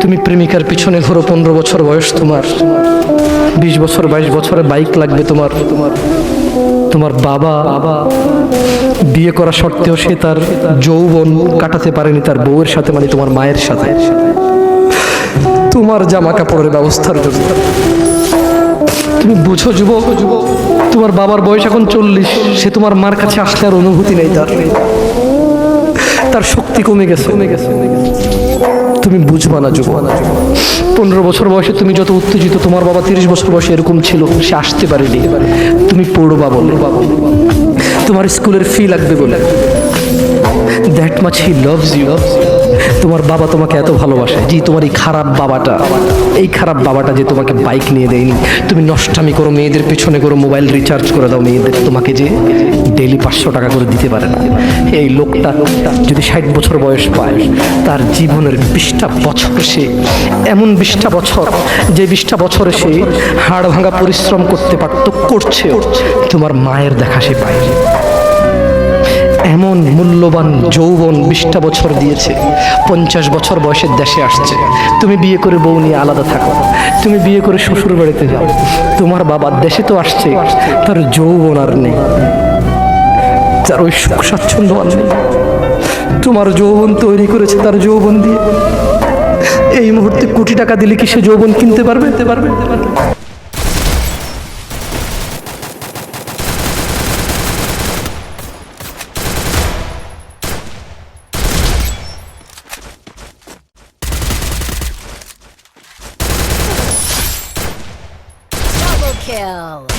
তুমি প্রেমিকার পিছনে ঘোরো, 15 বছর বয়স তোমার, 20 বছর 22 বছরে বাইক লাগবে তোমার। তোমার বাবা বিয়ে করা সত্ত্বেও সে তার যৌবন কাটাতে পারেনি তার বউয়ের সাথে, মানে তোমার মায়ের সাথে, তোমার জামা কাপড়ের ব্যবস্থার জন্য। তুমি বুঝো যুবক, তোমার বাবার বয়স এখন 40, সে তোমার মার কাছে আসলে আর অনুভূতি নেই, তার শক্তি কমে গেছে। তুমি বুঝবা না যুবক। 15 বছর বয়সে তুমি যত উত্তেজিত, তোমার বাবা 30 বছর বয়সে এরকম ছিল, সে আসতে পারেনি। তুমি পড়বা বলে, তোমার স্কুলের ফি লাগবে বলে, that much he loves you. তোমার বাবা তোমাকে এত ভালোবাসে। জি, তোমার এই খারাপ বাবাটা যে তোমাকে বাইক নিয়ে দেয়নি, তুমি নষ্টামি করো, মেয়েদের পেছনে করো, মোবাইল রিচার্জ করে দাও মেয়েদের, তোমাকে যে ডেইলি 500 টাকা করে দিতে পারে না। এই লোকটা যদি 60 বছর বয়স পায়, তার জীবনের 20টা বছর সে এমন 20টা বছর, যে 20টা বছরে সে হাড় ভাঙা পরিশ্রম করতে পারত, করছে, তোমার মায়ের দেখা সে পায়। এমন মূল্যবান যৌবন 20টা বছর দিয়েছে, 50 বছর বয়সের দেশে আসছে। তুমি বিয়ে করে বউ নিয়ে আলাদা থাকো, তুমি বিয়ে করে শ্বশুর বাড়িতে যাও, তোমার বাবা দেশে তো আসছে, তার যৌবন আর নেই, তার ওই সুখ স্বাচ্ছন্দ্য আর নেই। তোমার যৌবন তৈরি করেছে তার যৌবন দিয়ে। এই মুহূর্তে কোটি টাকা দিলে কি সে যৌবন কিনতে পারবে? Double kill.